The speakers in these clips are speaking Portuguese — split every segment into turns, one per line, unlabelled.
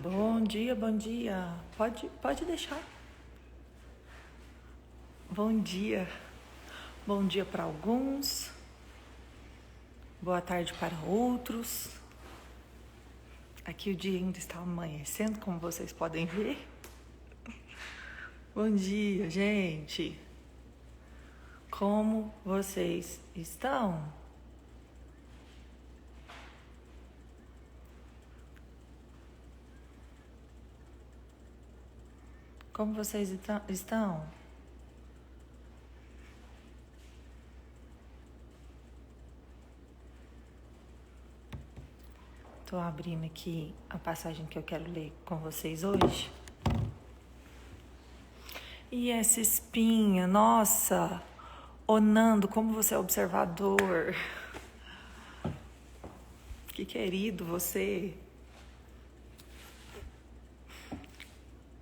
Bom dia, bom dia. Pode deixar. Bom dia. Bom dia para alguns. Boa tarde para outros. Aqui o dia ainda está amanhecendo, como vocês podem ver. Bom dia, gente. Como vocês estão? Como vocês estão? Estou abrindo aqui a passagem que eu quero ler com vocês hoje. E essa espinha, nossa, ô Nando, como você é observador. Que querido você.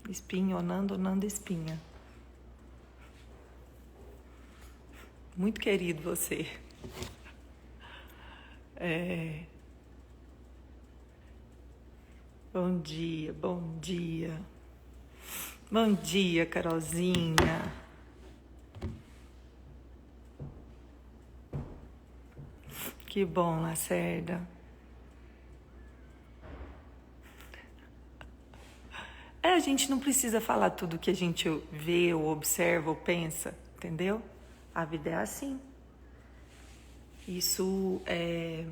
Espinha, Onando Espinha. Muito querido você. Bom dia, bom dia. Bom dia, Carolzinha. Que bom, Lacerda. A gente não precisa falar tudo que a gente vê, ou observa, ou pensa, entendeu? A vida é assim. Isso é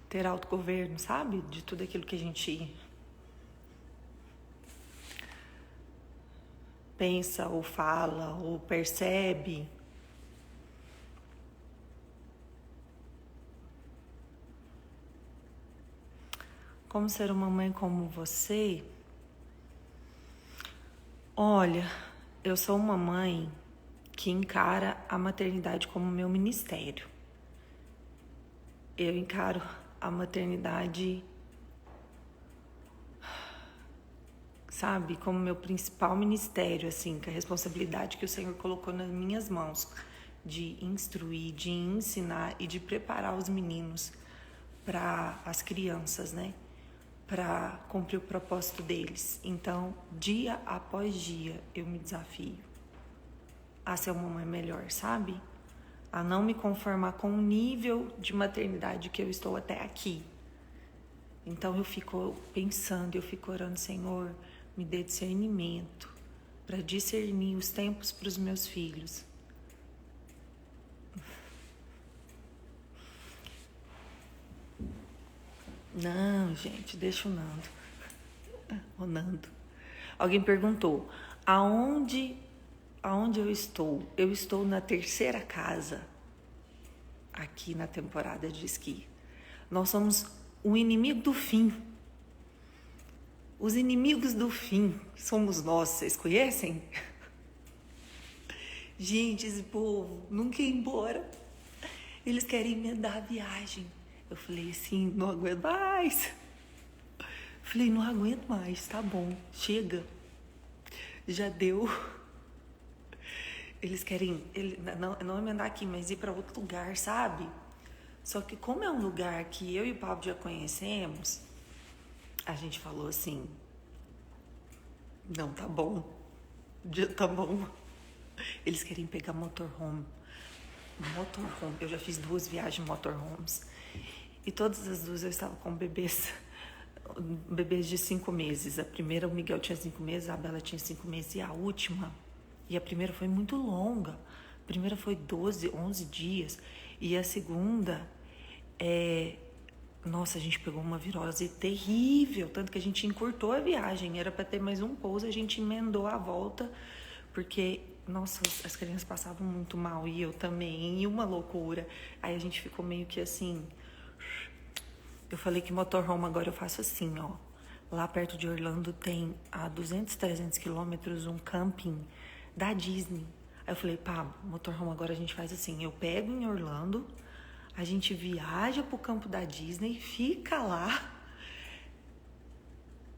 ter autogoverno, sabe? De tudo aquilo que a gente pensa, ou fala, ou percebe. Como ser uma mãe como você? Olha, eu sou uma mãe que encara a maternidade como meu ministério. Eu encaro a maternidade, sabe, como meu principal ministério, assim, que a responsabilidade que o Senhor colocou nas minhas mãos de instruir, de ensinar e de preparar os meninos para as crianças, né? Para cumprir o propósito deles. Então, dia após dia, eu me desafio a ser uma mãe melhor, sabe? A não me conformar com o nível de maternidade que eu estou até aqui. Então, eu fico pensando, eu fico orando, Senhor, me dê discernimento para discernir os tempos para os meus filhos. Não, gente, deixa o Nando. O Nando. Alguém perguntou, aonde eu estou? Eu estou na terceira casa aqui na temporada de esqui. Nós somos o inimigo do fim. Os inimigos do fim somos nós, vocês conhecem? Gente, esse povo não quer ir embora. Eles querem emendar a viagem. Eu falei assim, não aguento mais. Falei, não aguento mais, tá bom, chega. Já deu. Eles querem, não emendar aqui, mas ir para outro lugar, sabe? Só que como é um lugar que eu e o Pablo já conhecemos, a gente falou assim, não, tá bom, o dia tá bom. Eles querem pegar motorhome. Eu já fiz 2 viagens motorhomes. E todas as 2 eu estava com bebês de 5 meses. A primeira, o Miguel tinha 5 meses, a Bela tinha 5 meses. E a primeira foi muito longa. A primeira foi 11 dias. E a segunda, nossa, a gente pegou uma virose terrível. Tanto que a gente encurtou a viagem. Era para ter mais um pouso, a gente emendou a volta. Porque, nossa, as crianças passavam muito mal. E eu também. E uma loucura. Aí a gente ficou meio que assim... Eu falei que motorhome agora eu faço assim, ó. Lá perto de Orlando tem a 200, 300 quilômetros um camping da Disney. Aí eu falei, pá, motorhome agora a gente faz assim. Eu pego em Orlando, a gente viaja pro campo da Disney, fica lá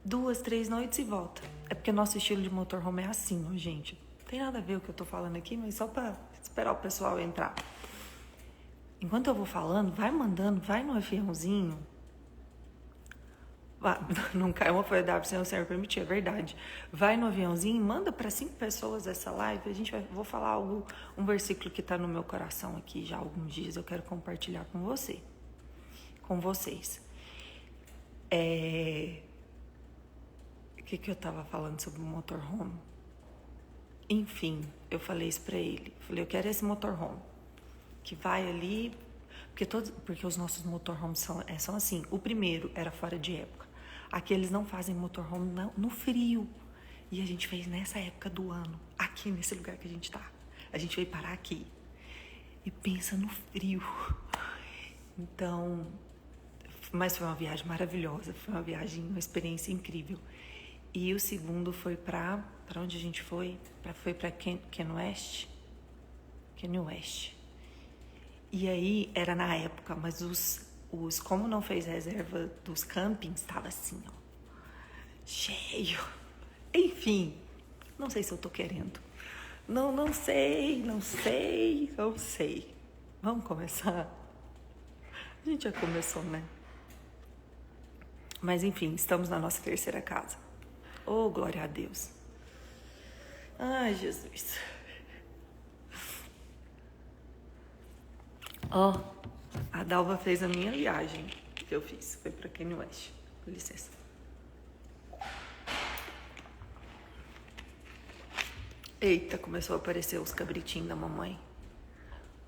2, 3 noites e volta. É porque nosso estilo de motorhome é assim, ó, gente. Não tem nada a ver o que eu tô falando aqui, mas só pra esperar o pessoal entrar. Enquanto eu vou falando, vai mandando, vai no aviãozinho. Não cai uma folha d'água sem o Senhor permitir, é verdade. Vai no aviãozinho e manda para 5 pessoas essa live. Vou falar um versículo que está no meu coração aqui já há alguns dias. Eu quero compartilhar com vocês. O que eu estava falando sobre o motorhome? Enfim, eu falei isso para ele. Eu quero esse motorhome que vai ali, porque os nossos motorhomes são assim. O primeiro era fora de época. Aqui eles não fazem motorhome no frio. E a gente fez nessa época do ano, aqui nesse lugar que a gente tá. A gente veio parar aqui. E pensa no frio. Então, mas foi uma viagem maravilhosa, foi uma experiência incrível. E o segundo foi para onde a gente foi? Foi para Kanye West. E aí era na época, mas como não fez reserva dos campings, estava assim, ó, cheio. Enfim, não sei se eu tô querendo. Não sei. Vamos começar? A gente já começou, né? Mas enfim, estamos na nossa terceira casa. Oh, glória a Deus. Ai, Jesus. A Dalva fez a minha viagem que eu fiz. Foi para Kanye West. Com licença. Eita, começou a aparecer os cabritinhos da mamãe.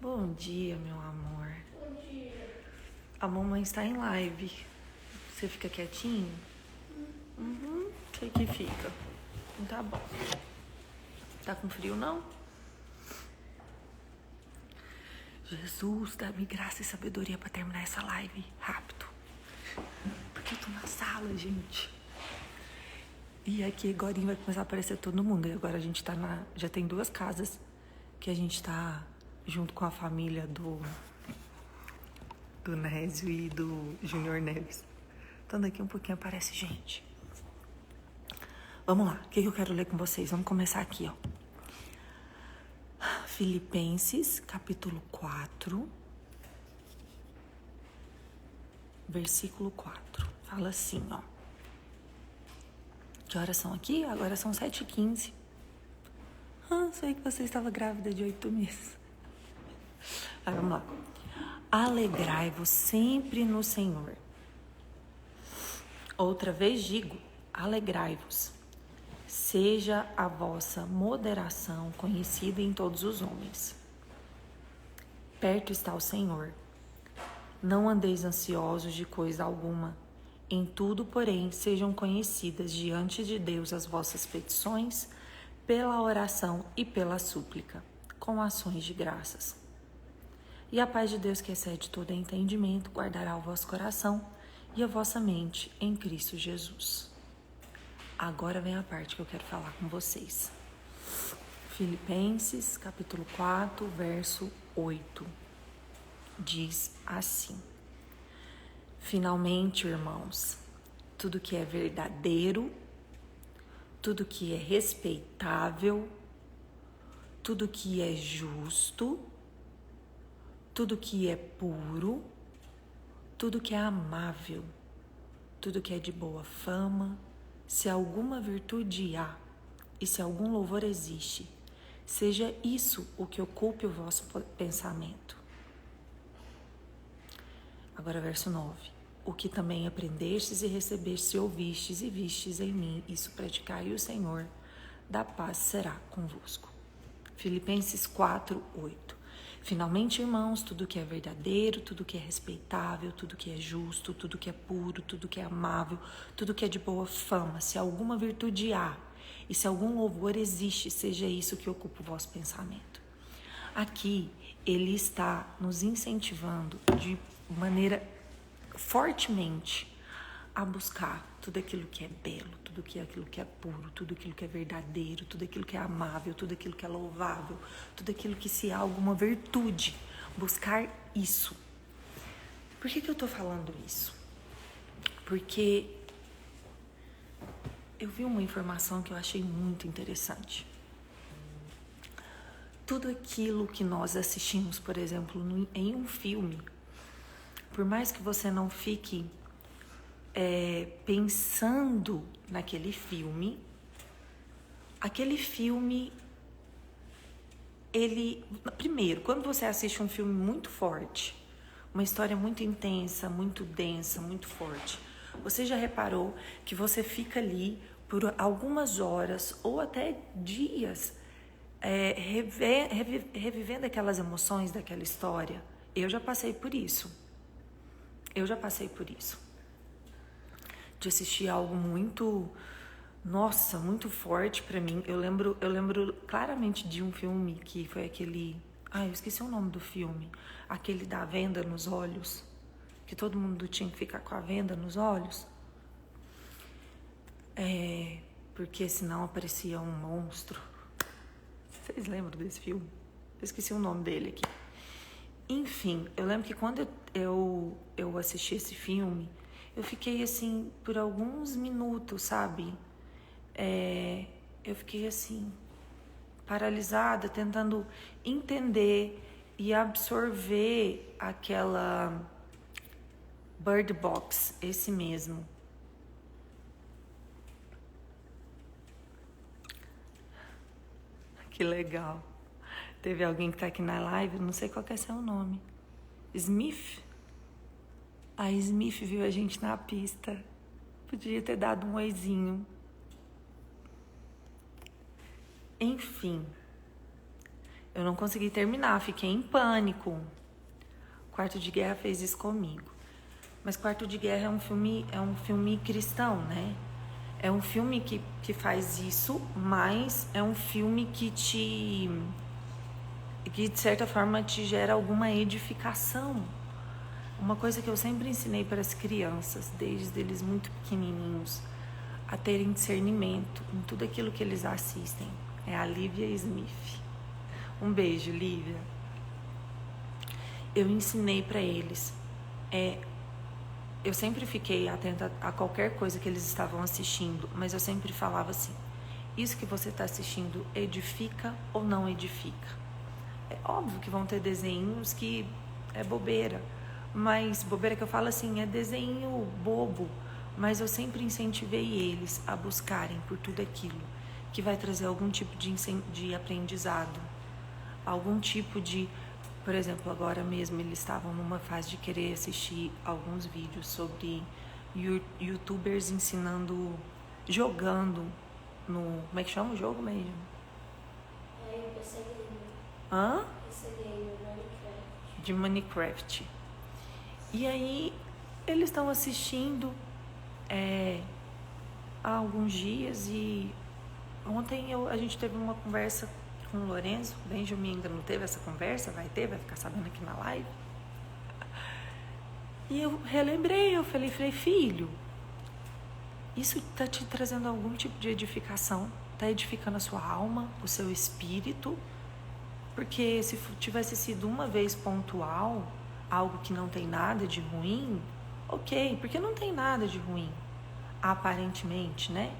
Bom dia, meu amor.
Bom dia.
A mamãe está em live. Você fica quietinho? Sei que fica. Tá bom. Tá com frio, não? Jesus, dá-me graça e sabedoria pra terminar essa live rápido. Porque eu tô na sala, gente. E aqui agora vai começar a aparecer todo mundo. E agora a gente tá já tem 2 casas que a gente tá junto com a família do Nésio e do Júnior Neves. Então daqui um pouquinho aparece gente. Vamos lá, o que eu quero ler com vocês? Vamos começar aqui, ó. Filipenses, capítulo 4, versículo 4. Fala assim, ó. Que horas são aqui? Agora são 7h15. Sei que você estava grávida de 8 meses. Aí, vamos lá. Alegrai-vos sempre no Senhor. Outra vez digo, alegrai-vos. Seja a vossa moderação conhecida em todos os homens. Perto está o Senhor. Não andeis ansiosos de coisa alguma. Em tudo, porém, sejam conhecidas diante de Deus as vossas petições, pela oração e pela súplica, com ações de graças. E a paz de Deus, que excede todo entendimento, guardará o vosso coração e a vossa mente em Cristo Jesus. Agora vem a parte que eu quero falar com vocês. Filipenses, capítulo 4, verso 8. Diz assim: finalmente, irmãos, tudo que é verdadeiro, tudo que é respeitável, tudo que é justo, tudo que é puro, tudo que é amável, tudo que é de boa fama, se alguma virtude há e se algum louvor existe, seja isso o que ocupe o vosso pensamento. Agora verso 9. O que também aprendestes e recebestes e ouvistes e vistes em mim, isso praticai, e o Senhor da paz será convosco. Filipenses 4, 8. Finalmente, irmãos, tudo que é verdadeiro, tudo que é respeitável, tudo que é justo, tudo que é puro, tudo que é amável, tudo que é de boa fama, se alguma virtude há e se algum louvor existe, seja isso que ocupa o vosso pensamento. Aqui, ele está nos incentivando de maneira fortemente a buscar tudo aquilo que é belo, tudo aquilo que é puro, tudo aquilo que é verdadeiro, tudo aquilo que é amável, tudo aquilo que é louvável, tudo aquilo que se há alguma virtude, buscar isso. Por que eu tô falando isso? Porque eu vi uma informação que eu achei muito interessante. Tudo aquilo que nós assistimos, por exemplo, em um filme, por mais que você não fique pensando naquele filme. Aquele filme, primeiro, quando você assiste um filme muito forte, uma história muito intensa, muito densa, muito forte, você já reparou que você fica ali por algumas horas ou até dias revivendo aquelas emoções daquela história? Eu já passei por isso. De assistir algo muito, nossa, muito forte pra mim. Eu lembro claramente de um filme que foi aquele... eu esqueci o nome do filme. Aquele da venda nos olhos. Que todo mundo tinha que ficar com a venda nos olhos. Porque senão aparecia um monstro. Vocês lembram desse filme? Eu esqueci o nome dele aqui. Enfim, eu lembro que quando eu assisti esse filme, eu fiquei assim por alguns minutos, sabe? Eu fiquei assim, paralisada, tentando entender e absorver aquela Bird Box, esse mesmo. Que legal. Teve alguém que tá aqui na live, não sei qual que é seu nome. Smith? A Smith viu a gente na pista. Podia ter dado um oizinho. Enfim. Eu não consegui terminar, fiquei em pânico. Quarto de Guerra fez isso comigo. Mas Quarto de Guerra é um filme cristão, né? É um filme que faz isso, mas é um filme que de certa forma te gera alguma edificação. Uma coisa que eu sempre ensinei para as crianças, desde eles muito pequenininhos, a terem discernimento em tudo aquilo que eles assistem. É a Lívia Smith. Um beijo, Lívia. Eu ensinei para eles. Eu sempre fiquei atenta a qualquer coisa que eles estavam assistindo, mas eu sempre falava assim: isso que você está assistindo edifica ou não edifica? É óbvio que vão ter desenhos que é bobeira, mas bobeira que eu falo assim, é desenho bobo, mas eu sempre incentivei eles a buscarem por tudo aquilo que vai trazer algum tipo de aprendizado, algum tipo de... Por exemplo, agora mesmo eles estavam numa fase de querer assistir alguns vídeos sobre youtubers ensinando, jogando no... Como é que chama o jogo mesmo?
PC Gamer.
Hã?
PC Gamer, Minecraft.
De Minecraft. E aí, eles estão assistindo há alguns dias e ontem a gente teve uma conversa com o Lourenço. O Benjamin ainda não teve essa conversa, vai ficar sabendo aqui na live. E eu relembrei, eu falei, filho, isso está te trazendo algum tipo de edificação? Está edificando a sua alma, o seu espírito? Porque se tivesse sido uma vez pontual, algo que não tem nada de ruim, ok, porque não tem nada de ruim, aparentemente, né?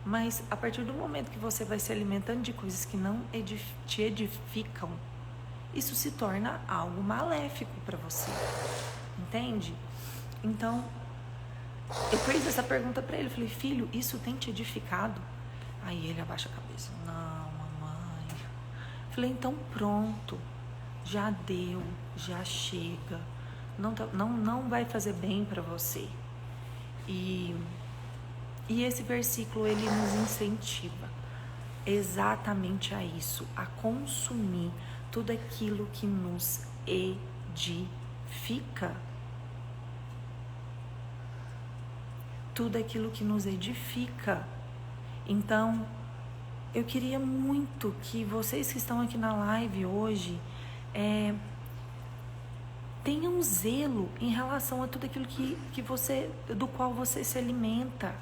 Mas a partir do momento que você vai se alimentando de coisas que não te edificam, isso se torna algo maléfico para você, entende? Então, eu fiz essa pergunta para ele, falei, filho, isso tem te edificado? Aí ele abaixa a cabeça, não, mamãe. Falei, então pronto, já deu, já chega, não vai fazer bem para você. E esse versículo, ele nos incentiva exatamente a isso, a consumir tudo aquilo que nos edifica. Tudo aquilo que nos edifica. Então, eu queria muito que vocês que estão aqui na live hoje tenham zelo em relação a tudo aquilo do qual você se alimenta.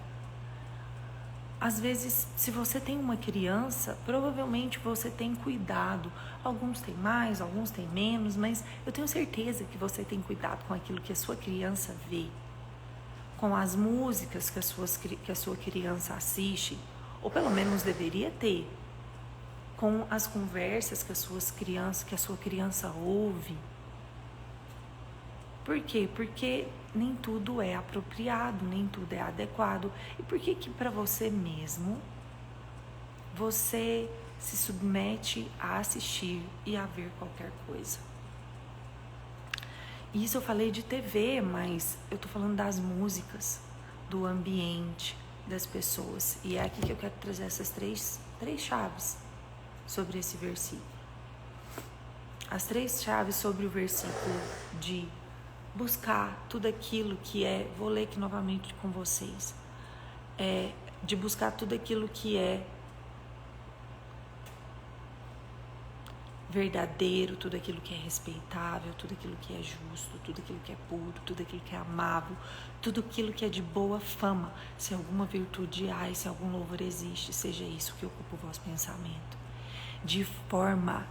Às vezes, se você tem uma criança, provavelmente você tem cuidado. Alguns têm mais, alguns têm menos, mas eu tenho certeza que você tem cuidado com aquilo que a sua criança vê, com as músicas que a sua criança assiste, ou pelo menos deveria ter, com as conversas que a sua criança ouve. Por quê? Porque nem tudo é apropriado, nem tudo é adequado. E por que para você mesmo, você se submete a assistir e a ver qualquer coisa? Isso eu falei de TV, mas eu tô falando das músicas, do ambiente, das pessoas. E é aqui que eu quero trazer essas três chaves sobre esse versículo. As 3 chaves sobre o versículo de buscar tudo aquilo que é, vou ler aqui novamente com vocês, de buscar tudo aquilo que é verdadeiro, tudo aquilo que é respeitável, tudo aquilo que é justo, tudo aquilo que é puro, tudo aquilo que é amável, tudo aquilo que é de boa fama. Se alguma virtude há e se algum louvor existe, seja isso que ocupa o vosso pensamento. De forma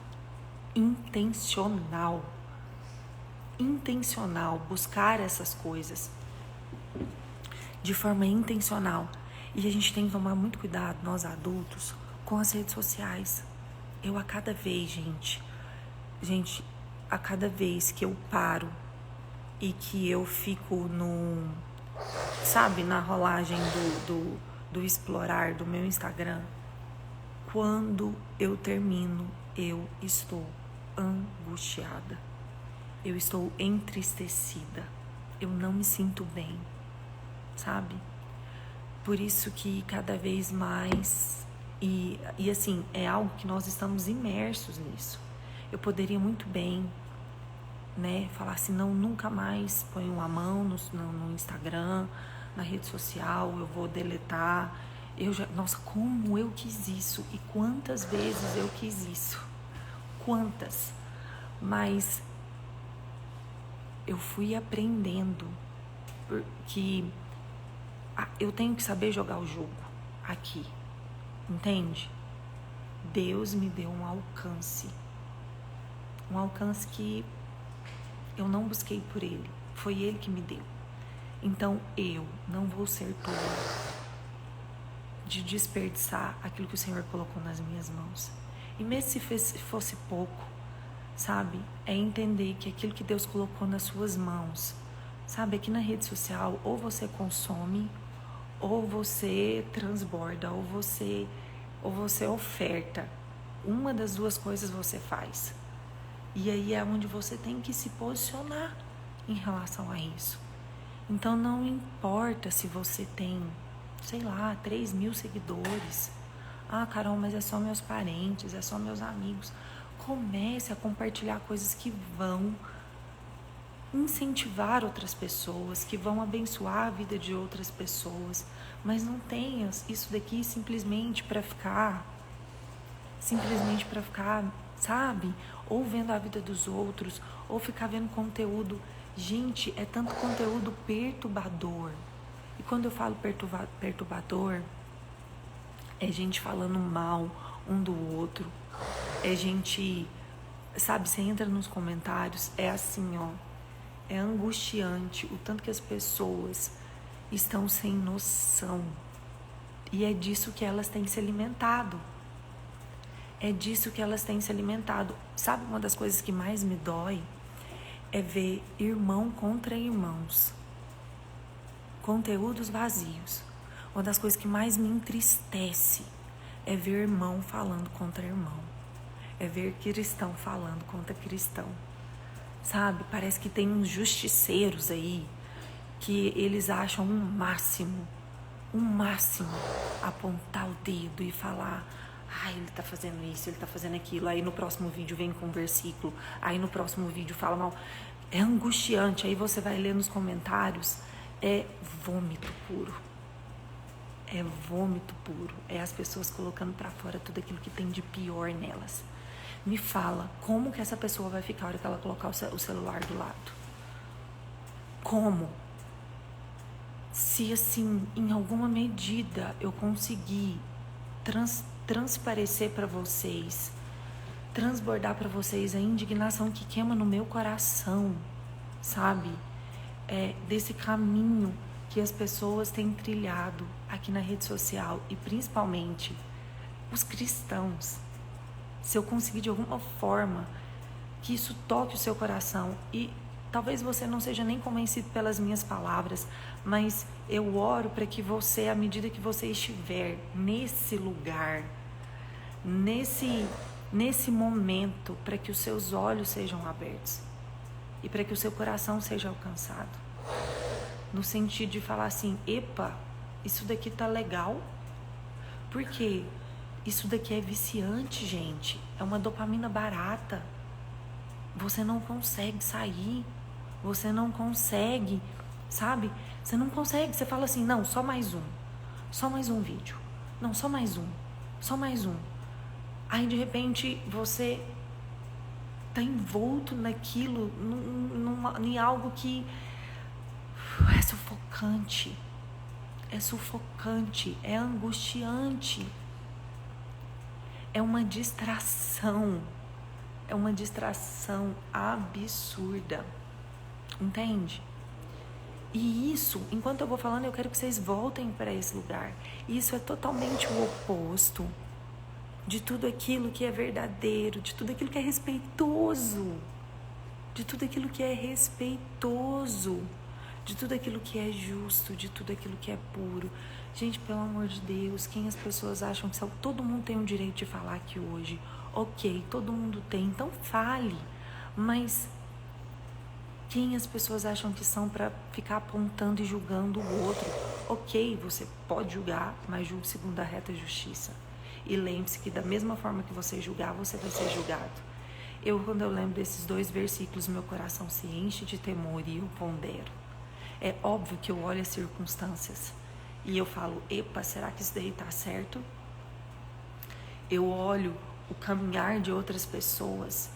intencional, buscar essas coisas de forma intencional. E a gente tem que tomar muito cuidado, nós adultos, com as redes sociais. Eu a cada vez, a cada vez que eu paro e que eu fico na rolagem do explorar do meu Instagram, quando eu termino, eu estou angustiada, eu estou entristecida, eu não me sinto bem, sabe? Por isso que cada vez mais, e assim, é algo que nós estamos imersos nisso. Eu poderia muito bem, falar assim, não, nunca mais ponho a mão no Instagram, na rede social, eu vou deletar. Nossa, como eu quis isso e quantas vezes eu quis isso. Quantas? Mas eu fui aprendendo que eu tenho que saber jogar o jogo aqui, entende? Deus me deu um alcance que eu não busquei por Ele, foi Ele que me deu. Então eu não vou ser tola de desperdiçar aquilo que o Senhor colocou nas minhas mãos. E mesmo se fosse pouco, sabe? É entender que aquilo que Deus colocou nas suas mãos, sabe? Aqui na rede social, ou você consome, ou você transborda, ou você oferta. Uma das duas coisas você faz. E aí é onde você tem que se posicionar em relação a isso. Então não importa se você tem, 3.000 seguidores. Ah, Carol, mas é só meus parentes, é só meus amigos. Comece a compartilhar coisas que vão incentivar outras pessoas, que vão abençoar a vida de outras pessoas. Mas não tenha isso daqui simplesmente para ficar, sabe? Ou vendo a vida dos outros, ou ficar vendo conteúdo. Gente, é tanto conteúdo perturbador. E quando eu falo perturbador, é gente falando mal um do outro. É gente, sabe, você entra nos comentários, é assim, é angustiante o tanto que as pessoas estão sem noção. E é disso que elas têm se alimentado. Sabe, uma das coisas que mais me dói é ver irmão contra irmãos. Conteúdos vazios. Uma das coisas que mais me entristece é ver irmão falando contra irmão. É ver cristão falando contra cristão. Sabe? Parece que tem uns justiceiros aí que eles acham um máximo apontar o dedo e falar: ele tá fazendo isso, ele tá fazendo aquilo. Aí no próximo vídeo vem com um versículo. Aí no próximo vídeo fala mal. É angustiante. Aí você vai ler nos comentários. É vômito puro. É as pessoas colocando pra fora tudo aquilo que tem de pior nelas. Me fala, como que essa pessoa vai ficar a hora que ela colocar o celular do lado? Como? Se assim, em alguma medida eu conseguir transparecer para vocês, transbordar para vocês a indignação que queima no meu coração, sabe? Desse caminho que as pessoas têm trilhado aqui na rede social e principalmente os cristãos. Se eu conseguir de alguma forma que isso toque o seu coração e Talvez você não seja nem convencido pelas minhas palavras, mas eu oro para que você, à medida que você estiver nesse lugar, nesse momento, para que os seus olhos sejam abertos e para que o seu coração seja alcançado. No sentido de falar assim, epa, isso daqui tá legal, porque isso daqui é viciante, gente. É uma dopamina barata. Você não consegue sair. Você não consegue, sabe? Você não consegue. Você fala assim, não, só mais um. Só mais um vídeo. Não, só mais um. Só mais um. Aí, de repente, você tá envolto naquilo, em algo que é sufocante. É sufocante. É angustiante. É uma distração. É uma distração absurda. Entende? E isso, enquanto eu vou falando, eu quero que vocês voltem para esse lugar. Isso é totalmente o oposto de tudo aquilo que é verdadeiro, de tudo aquilo que é respeitoso, de tudo aquilo que é respeitoso, de tudo aquilo que é justo, de tudo aquilo que é puro. Gente, pelo amor de Deus, quem as pessoas acham que são? Todo mundo tem o direito de falar aqui hoje. Ok, todo mundo tem, então fale. Mas quem as pessoas acham que são para ficar apontando e julgando o outro? Ok, você pode julgar, mas julgue segundo a reta justiça. E lembre-se que da mesma forma que você julgar, você vai ser julgado. Quando eu lembro desses 2 versículos, meu coração se enche de temor e eu pondero. É óbvio que eu olho as circunstâncias e eu falo, epa, será que isso daí tá certo? Eu olho o caminhar de outras pessoas,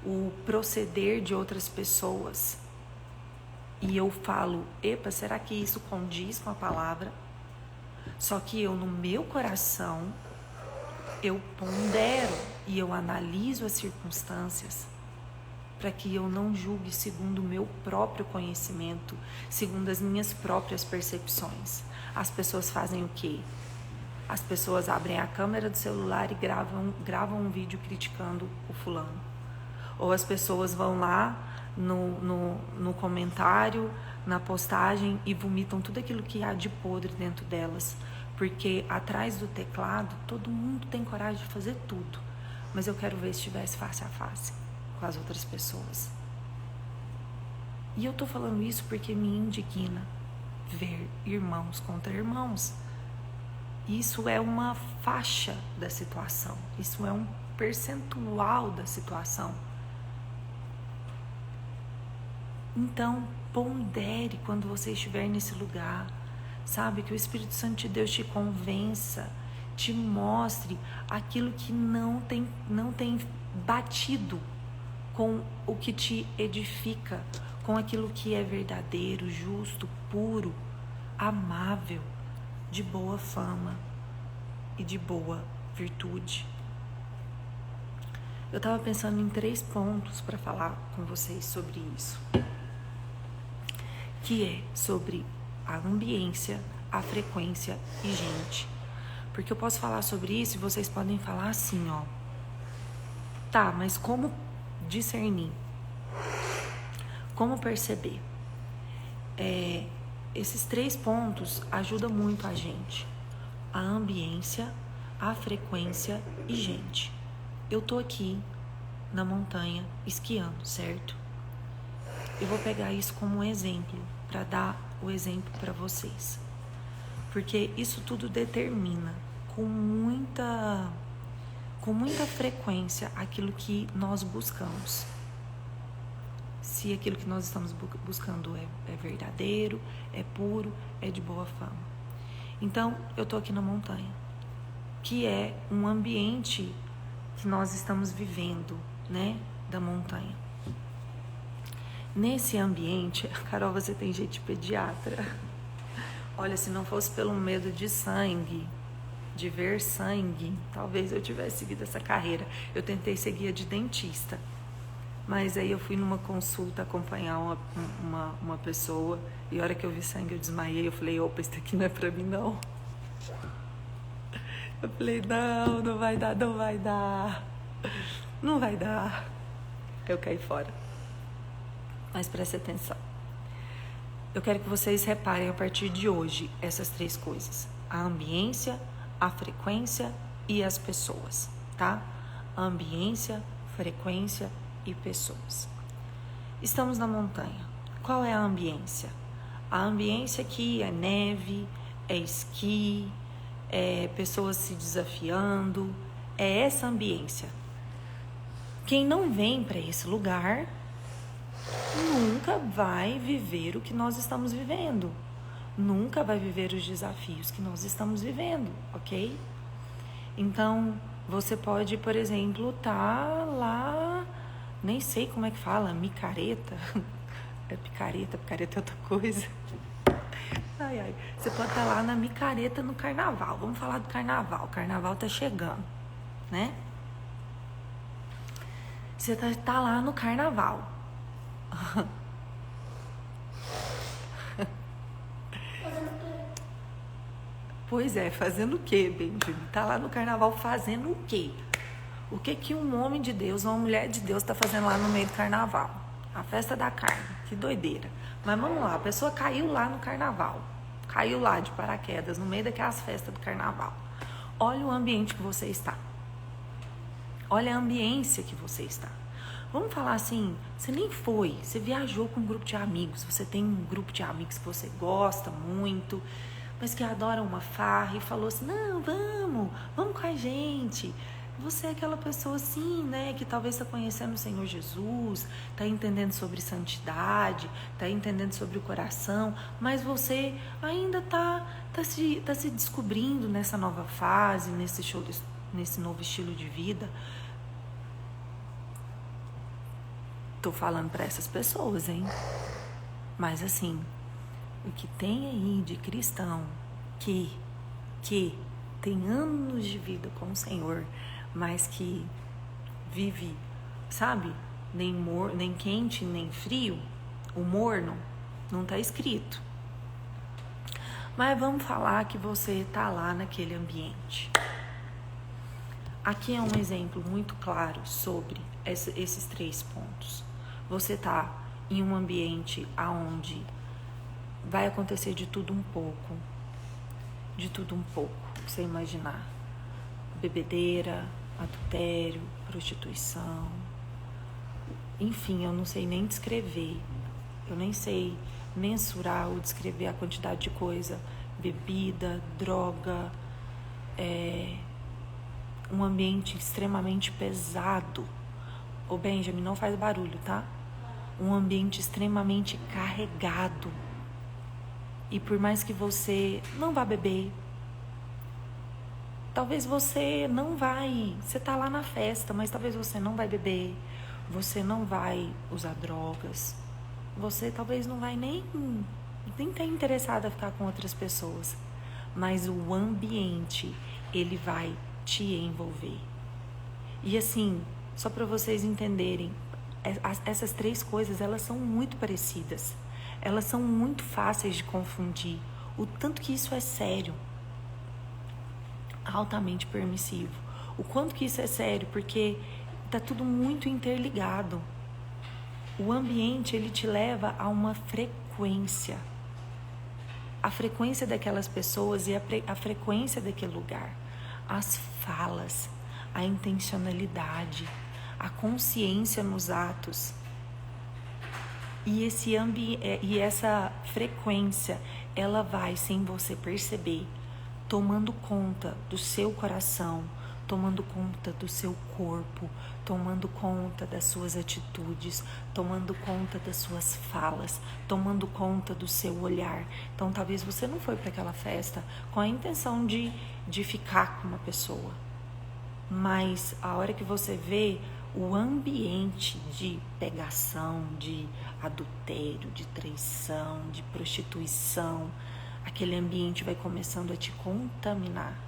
o proceder de outras pessoas, e eu falo, epa, será que isso condiz com a palavra? Só que eu, no meu coração, eu pondero e eu analiso as circunstâncias para que eu não julgue segundo o meu próprio conhecimento, segundo as minhas próprias percepções. As pessoas fazem o quê? As pessoas abrem a câmera do celular e gravam um vídeo criticando o fulano. Ou as pessoas vão lá no comentário, na postagem e vomitam tudo aquilo que há de podre dentro delas. Porque atrás do teclado, todo mundo tem coragem de fazer tudo. Mas eu quero ver se estivesse face a face com as outras pessoas. E eu tô falando isso porque me indigna ver irmãos contra irmãos. Isso é uma faixa da situação. Isso é um percentual da situação. Então, pondere quando você estiver nesse lugar. Sabe, que o Espírito Santo de Deus te convença, te mostre aquilo que não tem batido com o que te edifica, com aquilo que é verdadeiro, justo, puro, amável, de boa fama e de boa virtude. Eu estava pensando em 3 pontos para falar com vocês sobre isso, que é sobre a ambiência, a frequência e gente. Porque eu posso falar sobre isso e vocês podem falar assim, ó. Tá, mas como discernir? Como perceber? Esses 3 pontos ajudam muito a gente. A ambiência, a frequência e gente. Eu tô aqui na montanha esquiando, certo? Eu vou pegar isso como um exemplo, para dar o exemplo para vocês. Porque isso tudo determina com muita frequência aquilo que nós buscamos. Se aquilo que nós estamos buscando é verdadeiro, é puro, é de boa fama. Então, eu tô aqui na montanha, que é um ambiente que nós estamos vivendo, né, da montanha. Nesse ambiente, Carol, você tem jeito de pediatra. Olha, se não fosse pelo medo de sangue, de ver sangue, talvez eu tivesse seguido essa carreira. Eu tentei seguir a de dentista, mas aí eu fui numa consulta acompanhar uma pessoa e a hora que eu vi sangue eu desmaiei. Eu falei, opa, isso aqui não é pra mim não. Eu falei, não vai dar. Não vai dar. Eu caí fora. Mas preste atenção. Eu quero que vocês reparem a partir de hoje essas 3 coisas: a ambiência, a frequência e as pessoas, tá? Ambiência, frequência e pessoas. Estamos na montanha. Qual é a ambiência? A ambiência aqui é neve, é esqui, é pessoas se desafiando, é essa ambiência. Quem não vem para esse lugar nunca vai viver o que nós estamos vivendo, nunca vai viver os desafios que nós estamos vivendo, ok? Então, você pode, por exemplo, estar lá, nem sei como é que fala, micareta, é picareta é outra coisa. Ai. Você pode estar lá na micareta no carnaval. Vamos falar do carnaval. O carnaval tá chegando, né? Você tá lá no carnaval. Pois é, fazendo o quê, Benjamin? Tá lá no carnaval fazendo o quê? O que um homem de Deus, uma mulher de Deus tá fazendo lá no meio do carnaval? A festa da carne, que doideira. Mas vamos lá, a pessoa caiu lá no carnaval. Caiu lá de paraquedas, no meio daquelas festas do carnaval. Olha o ambiente que você está. Olha a ambiência que você está. Vamos falar assim, você nem foi, você viajou com um grupo de amigos, você tem um grupo de amigos que você gosta muito, mas que adoram uma farra e falou assim, não, vamos com a gente. Você é aquela pessoa assim, né, que talvez está conhecendo o Senhor Jesus, está entendendo sobre santidade, está entendendo sobre o coração, mas você ainda tá se descobrindo nessa nova fase, nesse novo estilo de vida. Tô falando para essas pessoas, hein? Mas assim, o que tem aí de cristão que tem anos de vida com o Senhor, mas que vive, sabe, nem quente, nem frio, o morno, não tá escrito. Mas vamos falar que você tá lá naquele ambiente. Aqui é um exemplo muito claro sobre esses 3 pontos. Você tá em um ambiente aonde vai acontecer de tudo um pouco, você imaginar. Bebedeira, adultério, prostituição, enfim, eu não sei nem descrever, eu nem sei mensurar ou descrever a quantidade de coisa, bebida, droga, um ambiente extremamente pesado. Ô Benjamin, não faz barulho, tá? Um ambiente extremamente carregado. E por mais que você não vá beber, talvez você não vai, você tá lá na festa, mas talvez você não vai beber, você não vai usar drogas, você talvez não vai nem estar interessado a ficar com outras pessoas, mas o ambiente, ele vai te envolver. E assim, só para vocês entenderem, essas 3 coisas, elas são muito parecidas, elas são muito fáceis de confundir, o tanto que isso é sério, altamente permissivo. O quanto que isso é sério, porque tá tudo muito interligado. O ambiente, ele te leva a uma frequência. A frequência daquelas pessoas e a frequência daquele lugar. As falas, a intencionalidade, a consciência nos atos. E essa frequência, ela vai, sem você perceber, tomando conta do seu coração, tomando conta do seu corpo, tomando conta das suas atitudes, tomando conta das suas falas, tomando conta do seu olhar. Então, talvez você não foi para aquela festa com a intenção de ficar com uma pessoa, mas a hora que você vê o ambiente de pegação, de adultério, de traição, de prostituição, aquele ambiente vai começando a te contaminar.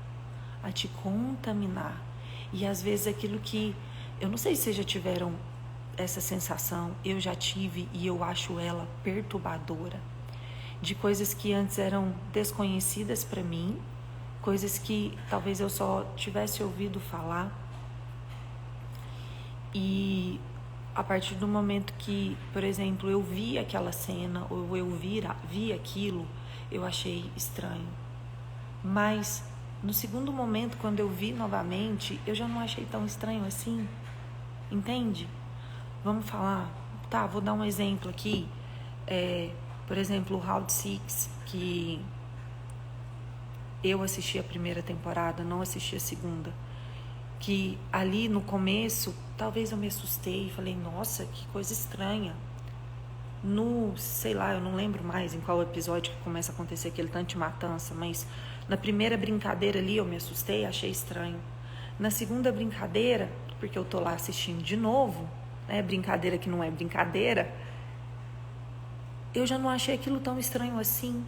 E às vezes aquilo que, eu não sei se vocês já tiveram essa sensação, eu já tive e eu acho ela perturbadora, de coisas que antes eram desconhecidas para mim, coisas que talvez eu só tivesse ouvido falar, e a partir do momento que, por exemplo, eu vi aquela cena ou eu vi aquilo, eu achei estranho. Mas no segundo momento, quando eu vi novamente, eu já não achei tão estranho assim. Entende? Vamos falar. Tá, vou dar um exemplo aqui. Por exemplo, o Round 6, que eu assisti a primeira temporada, não assisti a segunda. Que ali no começo, talvez eu me assustei e falei, nossa, que coisa estranha. Sei lá, eu não lembro mais em qual episódio que começa a acontecer aquele tanto de matança, mas na primeira brincadeira ali eu me assustei, achei estranho. Na segunda brincadeira, porque eu tô lá assistindo de novo, né, brincadeira que não é brincadeira, eu já não achei aquilo tão estranho assim.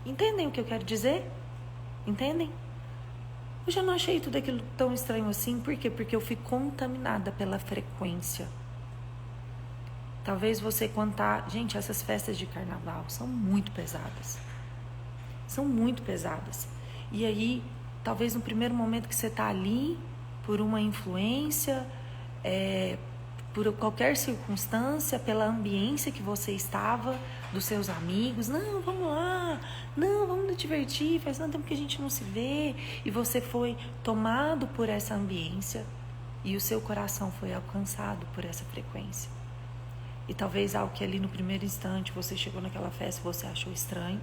Entendem o que eu quero dizer? Entendem? Eu já não achei tudo aquilo tão estranho assim. Por quê? Porque eu fui contaminada pela frequência. Talvez você contar... Gente, essas festas de carnaval são muito pesadas. São muito pesadas. E aí, talvez no primeiro momento que você está ali, por uma influência, por qualquer circunstância, pela ambiência que você estava, dos seus amigos, não, vamos lá, não, vamos nos divertir, faz tanto tempo que a gente não se vê, e você foi tomado por essa ambiência, e o seu coração foi alcançado por essa frequência. E talvez algo que ali no primeiro instante você chegou naquela festa e você achou estranho,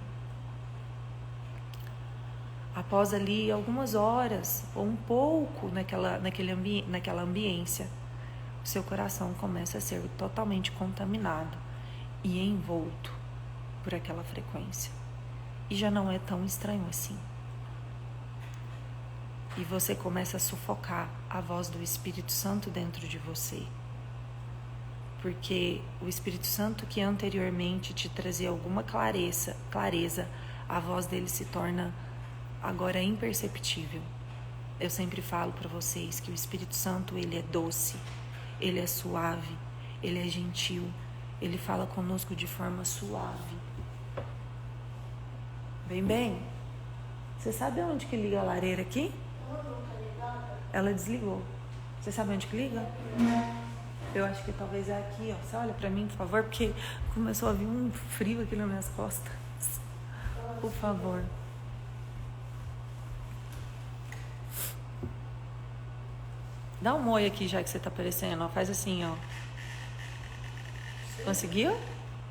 após ali algumas horas, ou um pouco naquela ambiência, o seu coração começa a ser totalmente contaminado e envolto por aquela frequência. E já não é tão estranho assim. E você começa a sufocar a voz do Espírito Santo dentro de você. Porque o Espírito Santo que anteriormente te trazia alguma clareza, a voz dele se torna agora imperceptível. Eu sempre falo para vocês que o Espírito Santo, ele é doce, ele é suave, ele é gentil, ele fala conosco de forma suave. Bem, você sabe onde que liga a lareira aqui? Ela desligou. Você sabe onde que liga? Eu acho que talvez é aqui, ó. Você olha pra mim, por favor, porque começou a vir um frio aqui nas minhas costas. Por favor. Dá um oi aqui, já que você tá aparecendo, ó. Faz assim, ó. Conseguiu?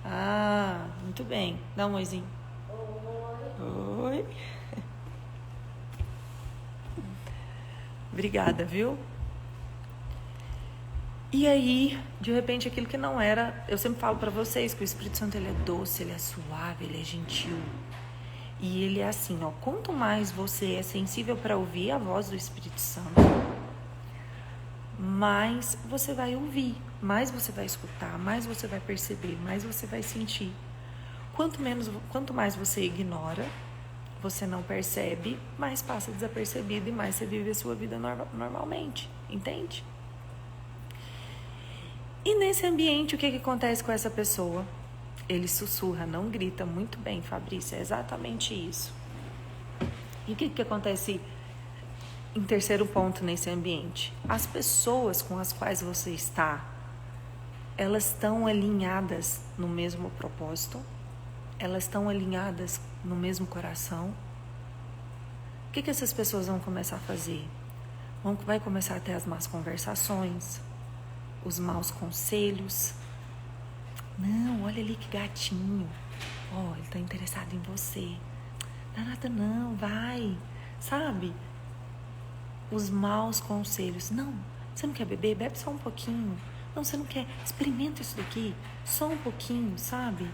Ah, muito bem. Dá um oizinho. Oi. Obrigada, viu? E aí, de repente, aquilo que não era... Eu sempre falo pra vocês que o Espírito Santo, ele é doce, ele é suave, ele é gentil. E ele é assim, ó. Quanto mais você é sensível para ouvir a voz do Espírito Santo, mais você vai ouvir, mais você vai escutar, mais você vai perceber, mais você vai sentir. Quanto mais você ignora, você não percebe, mais passa desapercebido e mais você vive a sua vida normalmente, entende? E nesse ambiente, o que acontece com essa pessoa? Ele sussurra, não grita. Muito bem, Fabrícia, é exatamente isso. E o que acontece em terceiro ponto nesse ambiente? As pessoas com as quais você está, elas estão alinhadas no mesmo propósito? Elas estão alinhadas no mesmo coração? O que essas pessoas vão começar a fazer? Vai começar a ter as más conversações, os maus conselhos. Não, olha ali que gatinho. Ó, ele tá interessado em você. Não dá nada não, vai. Sabe? Os maus conselhos. Não, você não quer beber? Bebe só um pouquinho. Não, você não quer? Experimenta isso daqui, só um pouquinho, sabe?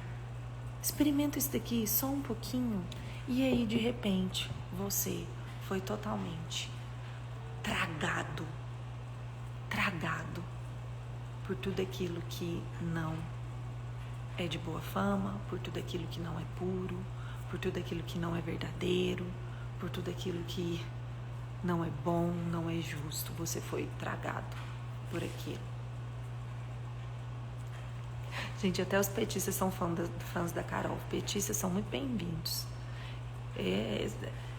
Experimenta isso daqui, só um pouquinho. E aí, de repente, você foi totalmente tragado por tudo aquilo que não é de boa fama, por tudo aquilo que não é puro, por tudo aquilo que não é verdadeiro, por tudo aquilo que não é bom, não é justo. Você foi tragado por aquilo. Gente, até os petistas são fãs da Carol. Petistas são muito bem-vindos.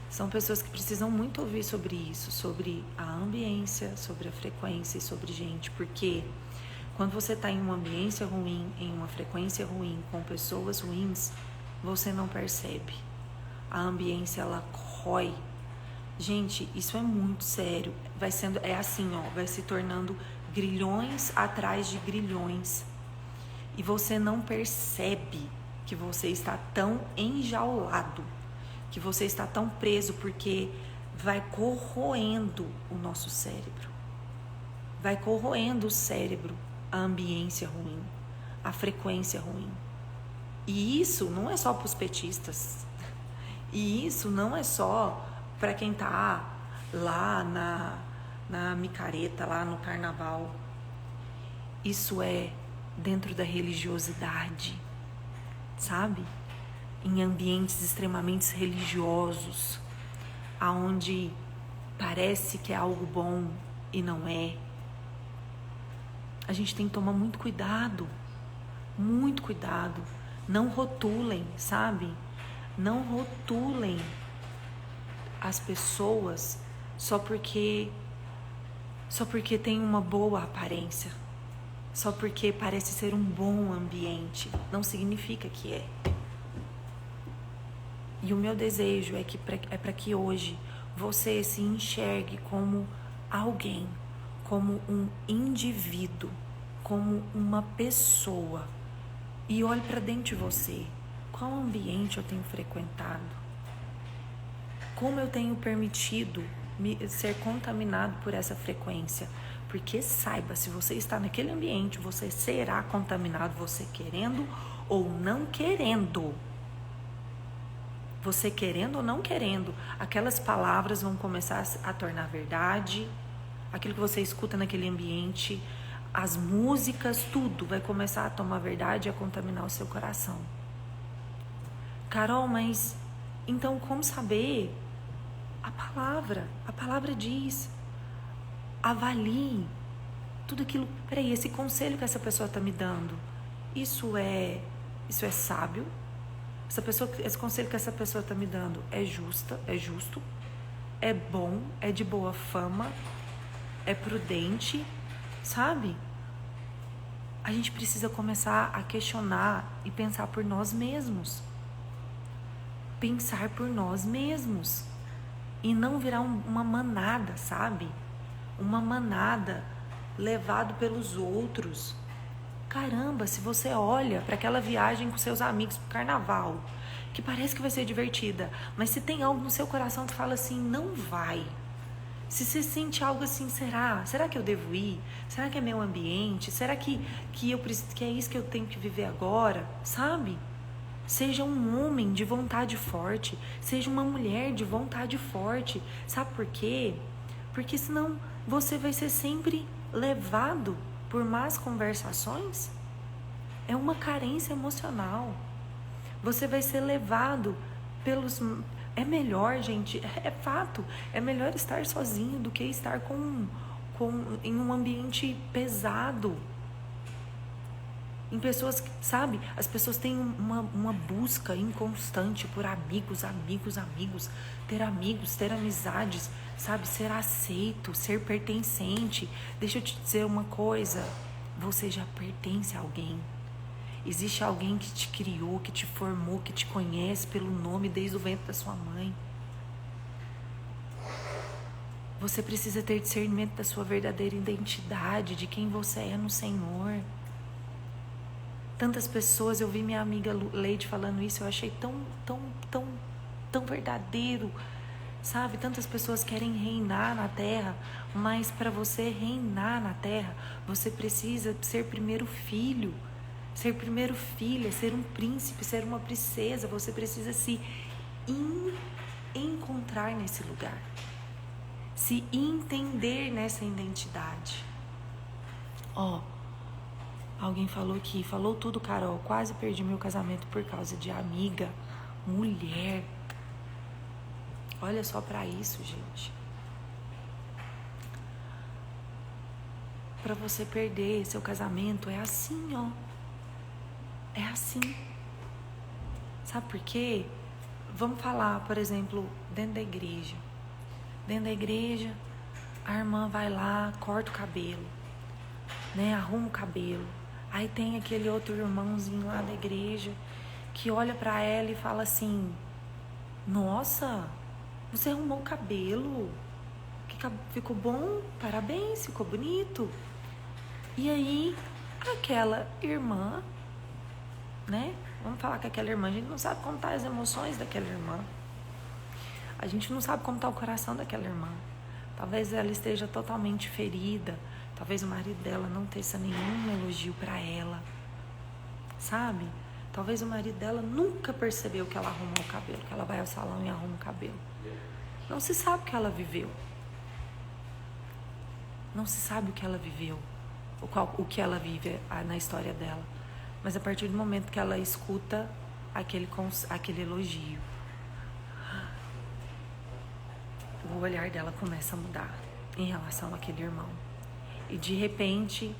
São pessoas que precisam muito ouvir sobre isso, sobre a ambiência, sobre a frequência e sobre gente, porque Quando você está em uma ambiência ruim, em uma frequência ruim, com pessoas ruins, você não percebe. A ambiência, ela corrói. Gente, isso é muito sério. É assim, ó, vai se tornando grilhões atrás de grilhões. E você não percebe que você está tão enjaulado, que você está tão preso, porque vai corroendo o nosso cérebro. Vai corroendo o cérebro, a ambiência ruim, a frequência ruim. E isso não é só para os petistas. E isso não é só para quem tá lá na micareta, lá no carnaval. Isso é dentro da religiosidade, sabe? Em ambientes extremamente religiosos, aonde parece que é algo bom e não é. A gente tem que tomar muito cuidado, muito cuidado. Não rotulem, sabe? Não rotulem as pessoas só porque tem uma boa aparência, só porque parece ser um bom ambiente. Não significa que é. E o meu desejo é para que hoje você se enxergue como alguém, como um indivíduo, como uma pessoa. E olhe para dentro de você. Qual ambiente eu tenho frequentado? Como eu tenho permitido ser contaminado por essa frequência? Porque saiba, se você está naquele ambiente, você será contaminado, você querendo ou não querendo. Você querendo ou não querendo, aquelas palavras vão começar a tornar verdade. Aquilo que você escuta naquele ambiente, as músicas, tudo vai começar a tomar verdade e a contaminar o seu coração. Carol, mas então como saber? A palavra diz, avalie tudo aquilo. Peraí, esse conselho que essa pessoa está me dando, isso é sábio? Esse conselho que essa pessoa está me dando é justo, é bom, é de boa fama, é prudente, sabe? A gente precisa começar a questionar e pensar por nós mesmos. Pensar por nós mesmos. E não virar uma manada, sabe? Uma manada levado pelos outros. Caramba, se você olha para aquela viagem com seus amigos pro carnaval, que parece que vai ser divertida, mas se tem algo no seu coração que fala assim, não vai. Se você sente algo assim, será que eu devo ir? Será que é meu ambiente? Será que é isso que eu tenho que viver agora? Sabe? Seja um homem de vontade forte. Seja uma mulher de vontade forte. Sabe por quê? Porque senão você vai ser sempre levado por más conversações. É uma carência emocional. Você vai ser levado pelos... É melhor, gente, é fato. É melhor estar sozinho do que estar em um ambiente pesado. Em pessoas, sabe? As pessoas têm uma busca inconstante por amigos. Ter amigos, ter amizades, sabe? Ser aceito, ser pertencente. Deixa eu te dizer uma coisa. Você já pertence a alguém. Existe alguém que te criou, que te formou, que te conhece pelo nome desde o ventre da sua mãe. Você precisa ter discernimento da sua verdadeira identidade, de quem você é no Senhor. Tantas pessoas, eu vi minha amiga Leide falando isso, eu achei tão verdadeiro, sabe? Tantas pessoas querem reinar na terra, mas para você reinar na terra, você precisa ser primeiro filho, ser primeiro filha, ser um príncipe, ser uma princesa. Você precisa se encontrar nesse lugar, se entender nessa identidade. Alguém falou tudo, Carol, quase perdi meu casamento por causa de amiga, mulher. Olha só pra isso, gente. Pra você perder seu casamento, é assim, ó. É assim. Sabe por quê? Vamos falar, por exemplo, dentro da igreja. Dentro da igreja, a irmã vai lá, corta o cabelo. né? Arruma o cabelo. Aí tem aquele outro irmãozinho lá da igreja que olha pra ela e fala assim: nossa, você arrumou o cabelo, ficou bom, parabéns, ficou bonito. E aí aquela irmã, né? Vamos falar que aquela irmã, a gente não sabe como tá as emoções daquela irmã. A gente não sabe como tá o coração daquela irmã. Talvez ela esteja totalmente ferida. Talvez o marido dela não teça nenhum elogio para ela. Sabe? Talvez o marido dela nunca percebeu que ela arrumou o cabelo, que ela vai ao salão e arruma o cabelo. Não se sabe o que ela viveu. Não se sabe o que ela viveu. O que ela vive na história dela. Mas a partir do momento que ela escuta aquele elogio, o olhar dela começa a mudar em relação àquele irmão. E de repente,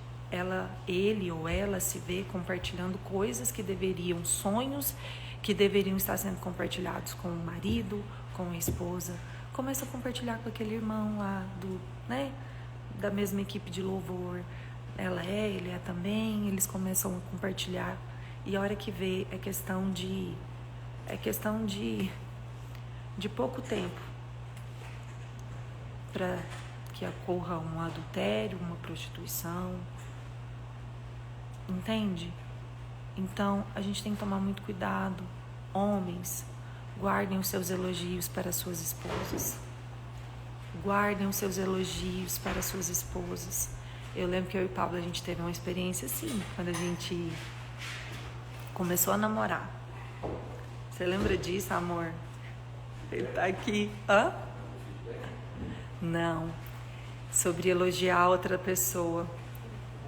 ele ou ela se vê compartilhando coisas que deveriam, sonhos que deveriam estar sendo compartilhados com o marido, com a esposa. Começa a compartilhar com aquele irmão lá da mesma equipe de louvor. Ele é também, eles começam a compartilhar. E a hora que vê, é questão de pouco tempo para que ocorra um adultério, uma prostituição. Entende? Então, a gente tem que tomar muito cuidado. Homens, guardem os seus elogios para suas esposas. Guardem os seus elogios para suas esposas. Eu lembro que eu e o Pablo, a gente teve uma experiência assim, quando a gente começou a namorar. Você lembra disso, amor? Ele tá aqui. Hã? Não. Sobre elogiar outra pessoa.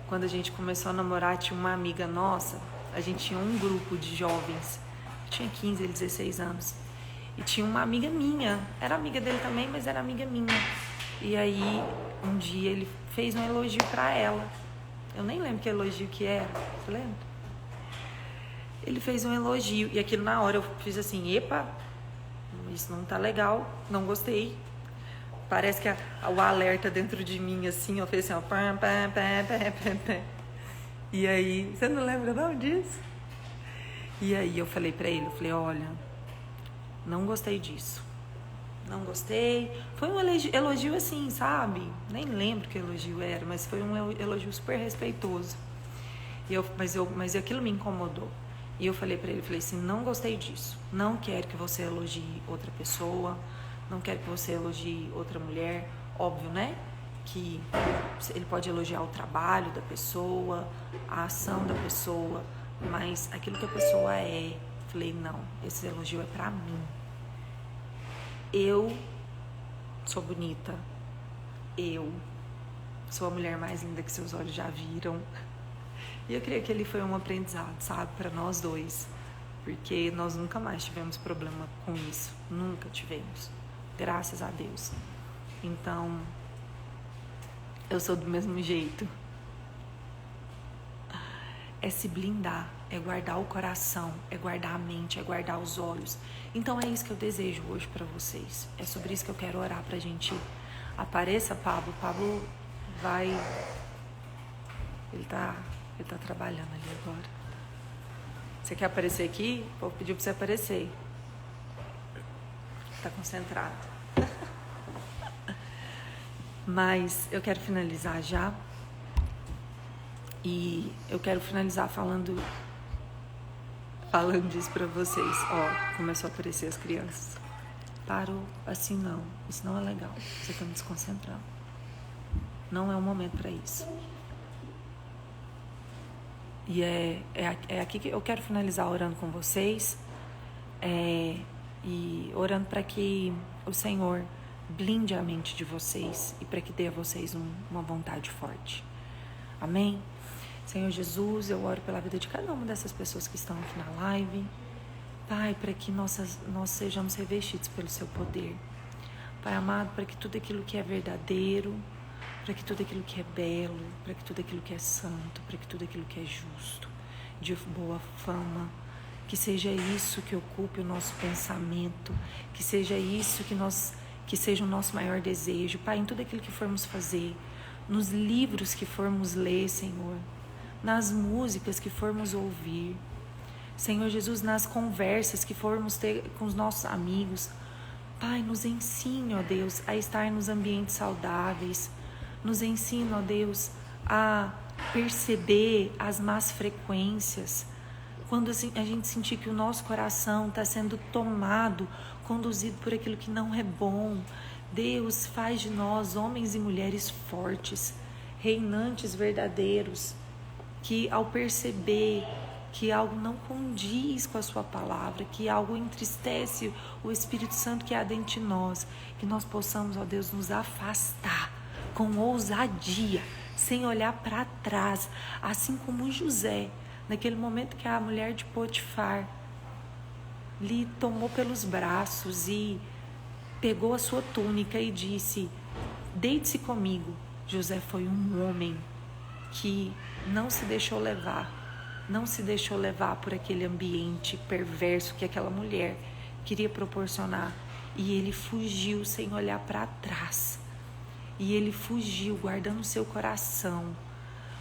Quando a gente começou a namorar, tinha uma amiga nossa. A gente tinha um grupo de jovens. Eu tinha 15, 16 anos. E tinha uma amiga minha. Era amiga dele também, mas era amiga minha. E aí, um dia ele fez um elogio pra ela. Eu nem lembro que elogio que era. Você lembra? Ele fez um elogio. E aquilo na hora eu fiz assim: epa, isso não tá legal, não gostei. Parece que o alerta dentro de mim, assim, eu fiz assim, ó. E aí, você não lembra não disso? E aí eu falei pra ele, olha, não gostei disso. Não gostei. Foi um elogio assim, sabe? Nem lembro que elogio era, mas foi um elogio super respeitoso. Mas aquilo me incomodou. E eu falei pra ele, assim, não gostei disso. Não quero que você elogie outra pessoa. Não quero que você elogie outra mulher. Óbvio, né? Que ele pode elogiar o trabalho da pessoa, a ação da pessoa, mas aquilo que a pessoa é. Falei, não, esse elogio é pra mim. Eu sou bonita. Eu sou a mulher mais linda que seus olhos já viram. E eu creio que ele foi um aprendizado, sabe? Pra nós dois. Porque nós nunca mais tivemos problema com isso. Nunca tivemos. Graças a Deus. Então, eu sou do mesmo jeito. É se blindar, é guardar o coração, é guardar a mente, é guardar os olhos. Então é isso que eu desejo hoje para vocês. É sobre isso que eu quero orar pra gente. Apareça, Pablo. Pablo vai... Ele tá trabalhando ali agora. Você quer aparecer aqui? Vou pedir pra você aparecer. Tá concentrado. Mas eu quero finalizar já. E eu quero finalizar falando disso pra vocês. Ó, começou a aparecer as crianças. Parou, assim não. Isso não é legal. Você tá me desconcentrando. Não é o momento pra isso. E é aqui que eu quero finalizar orando com vocês. E orando para que o Senhor blinde a mente de vocês e para que dê a vocês uma vontade forte. Amém? Senhor Jesus, eu oro pela vida de cada uma dessas pessoas que estão aqui na live. Pai, para que nós sejamos revestidos pelo seu poder. Pai amado, para que tudo aquilo que é verdadeiro, para que tudo aquilo que é belo, para que tudo aquilo que é santo, para que tudo aquilo que é justo, de boa fama, que seja isso que ocupe o nosso pensamento, que seja isso que seja o nosso maior desejo. Pai, em tudo aquilo que formos fazer, nos livros que formos ler, Senhor, nas músicas que formos ouvir, Senhor Jesus, nas conversas que formos ter com os nossos amigos. Pai, nos ensine, ó Deus, a estar nos ambientes saudáveis. Nos ensine, ó Deus, a perceber as más frequências. Quando a gente sentir que o nosso coração está sendo tomado, conduzido por aquilo que não é bom. Deus, faz de nós homens e mulheres fortes, reinantes verdadeiros, que ao perceber que algo não condiz com a sua palavra, que algo entristece o Espírito Santo que há dentro de nós, que nós possamos, ó Deus, nos afastar com ousadia, sem olhar para trás, assim como José, naquele momento que a mulher de Potifar lhe tomou pelos braços e pegou a sua túnica e disse: deite-se comigo. José foi um homem que não se deixou levar por aquele ambiente perverso que aquela mulher queria proporcionar. E ele fugiu sem olhar para trás. E ele fugiu guardando o seu coração,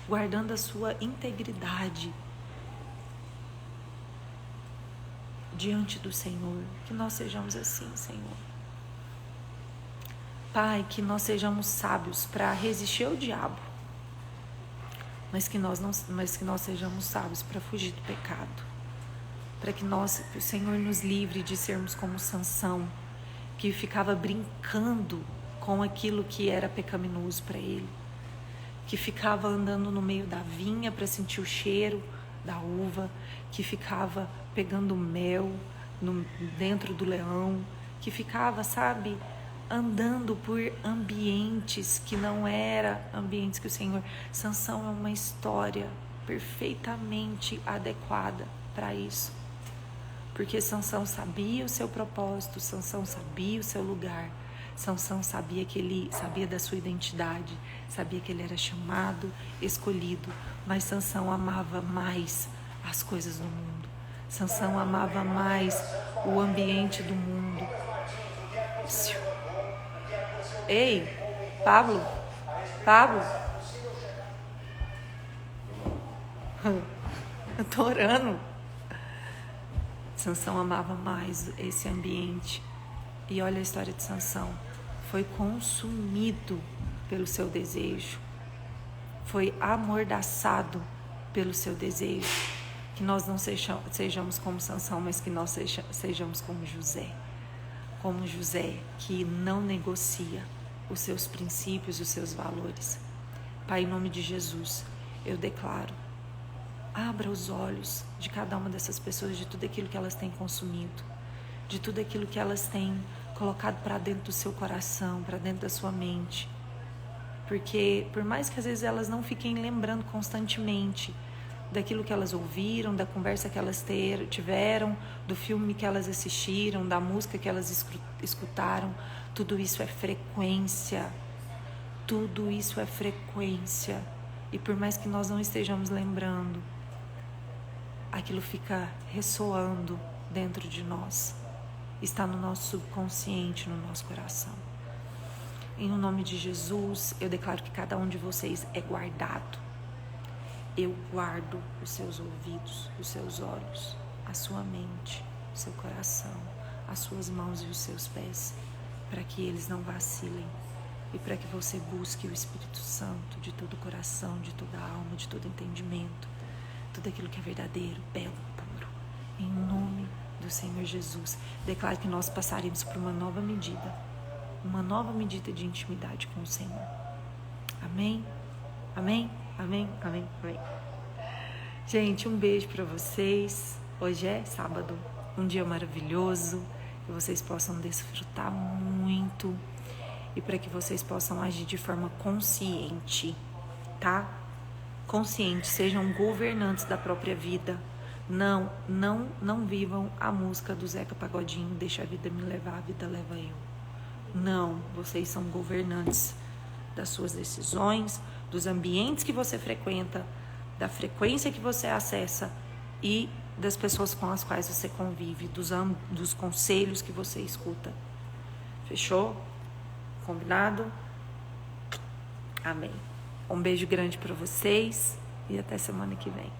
guardando a sua integridade diante do Senhor. Que nós sejamos assim, Senhor. Pai, que nós sejamos sábios para resistir ao diabo, mas que nós sejamos sábios para fugir do pecado, para que o Senhor nos livre de sermos como Sansão, que ficava brincando com aquilo que era pecaminoso para ele, que ficava andando no meio da vinha para sentir o cheiro da uva, que ficava pegando mel dentro do leão, que ficava, andando por ambientes que não eram ambientes que o Senhor... Sansão é uma história perfeitamente adequada para isso. Porque Sansão sabia o seu propósito, Sansão sabia o seu lugar, Sansão sabia da sua identidade, sabia que ele era chamado, escolhido, mas Sansão amava mais as coisas do mundo. Sansão amava mais o ambiente do mundo. Ei, Pablo, eu tô orando. Sansão amava mais esse ambiente. E olha a história de Sansão. Foi consumido pelo seu desejo. Foi amordaçado pelo seu desejo. Que nós não sejamos como Sansão, mas que nós sejamos como José. Como José, que não negocia os seus princípios, os seus valores. Pai, em nome de Jesus, eu declaro: abra os olhos de cada uma dessas pessoas, de tudo aquilo que elas têm consumido, de tudo aquilo que elas têm colocado para dentro do seu coração, para dentro da sua mente. Porque por mais que às vezes elas não fiquem lembrando constantemente daquilo que elas ouviram, da conversa que elas tiveram, do filme que elas assistiram, da música que elas escutaram, tudo isso é frequência. Tudo isso é frequência. E por mais que nós não estejamos lembrando, aquilo fica ressoando dentro de nós. Está no nosso subconsciente, no nosso coração. Em nome de Jesus, eu declaro que cada um de vocês é guardado. Eu guardo os seus ouvidos, os seus olhos, a sua mente, o seu coração, as suas mãos e os seus pés, para que eles não vacilem e para que você busque o Espírito Santo de todo o coração, de toda a alma, de todo entendimento, tudo aquilo que é verdadeiro, belo, puro. Em nome do Senhor Jesus, declaro que nós passaremos por uma nova medida de intimidade com o Senhor. Amém? Amém? Amém, amém, amém. Gente, um beijo para vocês. Hoje é sábado, um dia maravilhoso, que vocês possam desfrutar muito e para que vocês possam agir de forma consciente, tá? Consciente, sejam governantes da própria vida. Não vivam a música do Zeca Pagodinho, deixa a vida me levar, a vida leva eu. Não, vocês são governantes das suas decisões, dos ambientes que você frequenta, da frequência que você acessa e das pessoas com as quais você convive, dos conselhos que você escuta. Fechou? Combinado? Amém. Um beijo grande para vocês e até semana que vem.